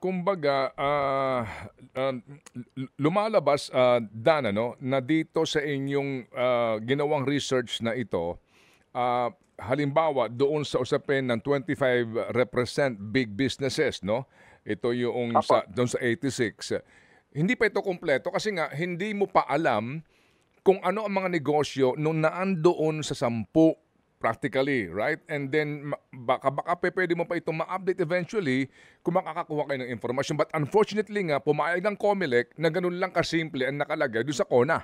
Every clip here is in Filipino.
kumbaga, lumalabas, Dan, ano, na dito sa inyong ginawang research na ito, halimbawa doon sa usapin ng 25 represent big businesses, no? Ito yung Opo. doon sa 86. Hindi pa ito kumpleto kasi nga hindi mo pa alam kung ano ang mga negosyo nung naandoon sa 10 practically, right? And then baka pwede mo pa itong ma-update eventually kung makakakuha kayo ng information. But unfortunately nga, pumayag ng COMELEC na ganun lang kasimple ang nakalagay doon sa CONA.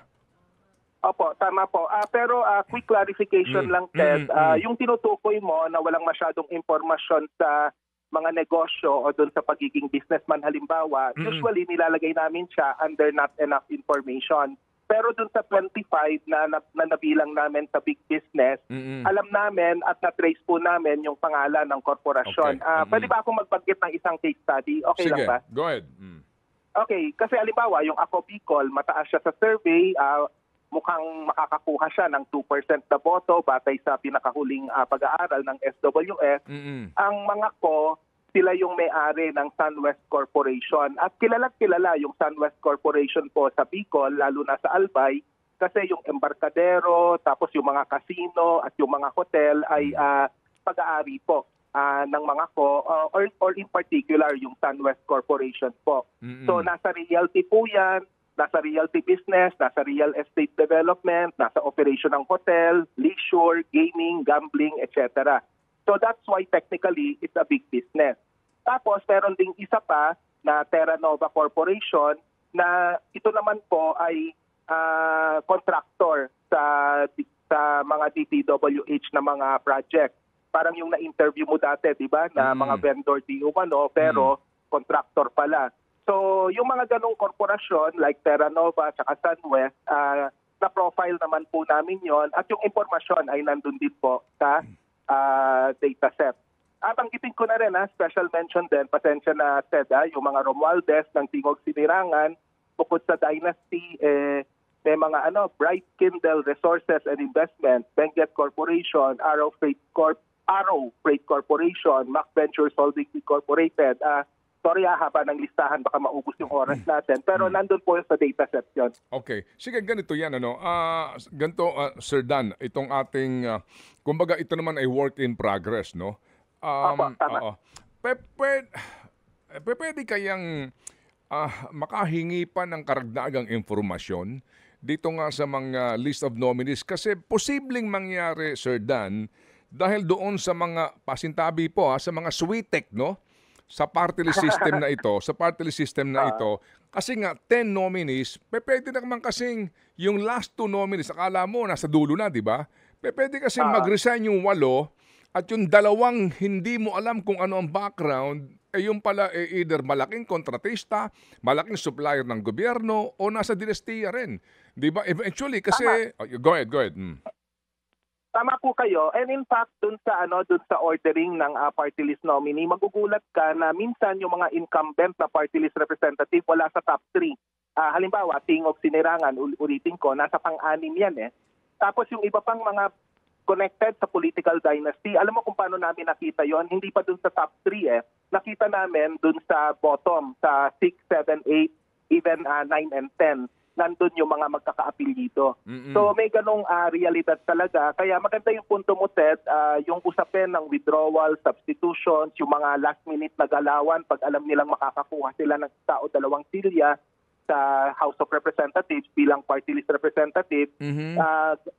Opo, tama po. Pero quick clarification lang, Ted. Yung tinutukoy mo na walang masyadong impormasyon sa mga negosyo o doon sa pagiging businessman halimbawa, usually nilalagay namin siya under not enough information. Pero doon sa 25 na nabilang namin sa big business, alam namin at na-trace po namin yung pangalan ng korporasyon. Okay. Pwede ba akong magbanggit ng isang case study? Okay Sige, lang ba? go ahead. Okay, kasi halimbawa, yung Ako Bicol, mataas siya sa survey, mukhang makakakuha siya ng 2% na boto batay sa pinakahuling pag-aaral ng SWS. Ang mga ko, sila yung may-ari ng SunWest Corporation. At kilala yung SunWest Corporation po sa Bicol, lalo na sa Albay, kasi yung embarkadero, tapos yung mga casino at yung mga hotel ay pag-aari po ng mga ko, or in particular yung SunWest Corporation po. So nasa realty po yan, nasa realty business, nasa real estate development, nasa operation ng hotel, leisure, gaming, gambling, etc. So that's why technically it's a big business. Tapos meron ding isa pa na Terra Nova Corporation na ito naman po ay contractor sa mga DPWH na mga project. Parang yung na-interview mo dati, di ba, na mga vendor di umano, pero contractor pala. So yung mga ganong korporasyon like Terra Nova at SunWest, na-profile naman po namin yon at yung impormasyon ay nandun din po sa dataset. Banggitin ko na rin, special mention din, pasensya na Ted, yung mga Romualdez ng Tingog Sinirangan, bukod sa Dynasty, may mga Bright Kindle Resources and Investment, Benguet Corporation, Arrow Freight Corporation, Mac Ventures Holdings Incorporated. Sorry, haba ng listahan, baka maubos yung oras natin. Pero nandun po sa dataset yun. Okay. Sige, ganito yan. Ganito, Sir Dan, itong ating, kumbaga ito naman ay work in progress, no? Tama. Pwede kayang makahingi pa ng karagdagang informasyon dito nga sa mga list of nominees kasi posibleng mangyari, Sir Dan, dahil doon sa mga pasintabi po sa mga SWITEC, no? Sa party list system na ito, kasi nga 10 nominees, pwede naman kasing yung last 2 nominees, akala mo nasa dulo na, di ba? Pwede kasing mag-resign yung 8 at yung 2 hindi mo alam kung ano ang background, yung pala either malaking kontratista, malaking supplier ng gobyerno, o nasa dinastiya rin. Di ba? Eventually, kasi... Go ahead. Tama po kayo. And in fact, dun sa ordering ng party list nominee, magugulat ka na minsan yung mga incumbent na party list representative wala sa top 3. Halimbawa, Tingog Sinirangan, ulitin ko, nasa pang-anim yan eh. Tapos yung iba pang mga connected sa political dynasty, alam mo kung paano namin nakita yon? Hindi pa dun sa top 3 eh. Nakita namin dun sa bottom, sa 6, 7, 8, even 9 and 10. Nandun yung mga magkaka-apelyido. So may ganong realidad talaga. Kaya maganda yung punto mo, Ted, yung usapin ng withdrawal, substitutions, yung mga last-minute na galawan, pag alam nilang makakakuha sila ng 1 o 2 silya sa House of Representatives bilang party list representative,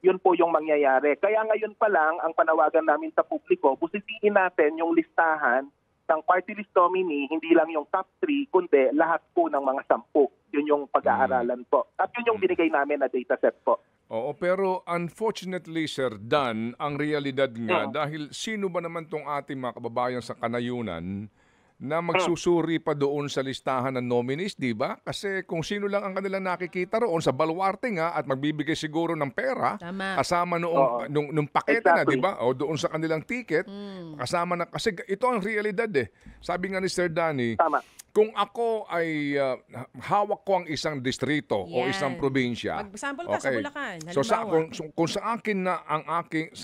yun po yung mangyayari. Kaya ngayon pa lang, ang panawagan namin sa publiko, busisiin natin yung listahan ng party list nominee, hindi lang yung top 3, kundi lahat po ng mga 10. Yun yung pag-aaralan po. At yun yung binigay namin na dataset po. Oo, pero unfortunately, Sir Dan, ang realidad nga, dahil sino ba naman tong ating mga kababayan sa kanayunan na magsusuri pa doon sa listahan ng nominees, di ba? Kasi kung sino lang ang kanilang nakikita roon sa baluarte nga at magbibigay siguro ng pera, kasama nung pakete na, di ba? O doon sa kanilang ticket, kasama na, kasi ito ang realidad eh. Sabi nga ni Sir Danny, kung ako ay hawak ko ang isang distrito o isang probinsya. Mag-sample ka sa Bulacan. So kung sa akin na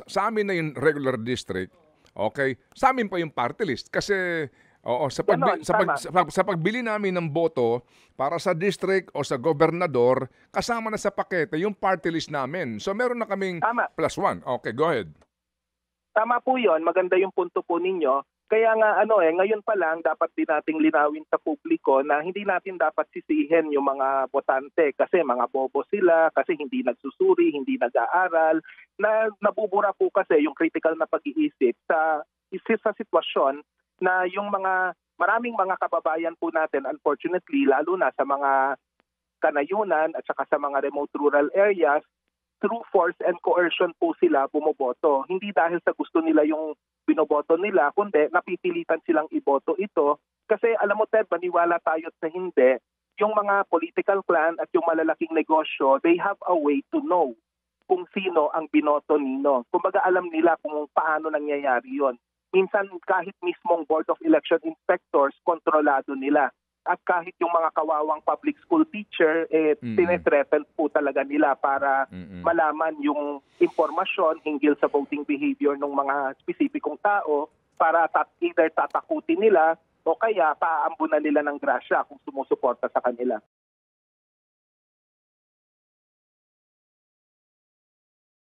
sa amin na yung regular district, okay, sa amin pa yung party list kasi Oo, sa Ganon, tama. sa pagbili namin ng boto para sa district o sa gobernador, kasama na sa pakete yung party list namin. So meron na kaming Tama. +1. Okay, go ahead. Tama po 'yon, maganda yung punto po ninyo. Kaya nga ngayon pa lang dapat din nating linawin sa publiko na hindi natin dapat sisihin yung mga botante kasi mga bobo sila, kasi hindi nagsusuri, hindi nag-aaral, na nabubura po kasi yung critical na pag-iisip sa sitwasyon na yung maraming mga kababayan po natin, unfortunately, lalo na sa mga kanayunan at saka sa mga remote rural areas, through force and coercion po sila bumoboto. Hindi dahil sa gusto nila yung binoboto nila, kundi napipilitan silang iboto ito. Kasi alam mo Ted, maniwala tayo sa hindi, yung mga political clan at yung malalaking negosyo, they have a way to know kung sino ang binoto nino. Kumbaga alam nila kung paano nangyayari yon. Minsan kahit mismong Board of Election Inspectors, kontrolado nila. At kahit yung mga kawawang public school teacher, tinetreaten po talaga nila para malaman yung impormasyon hinggil sa voting behavior ng mga spesipikong tao para either tatakutin nila o kaya paaambunan nila ng grasya kung sumusuporta sa kanila.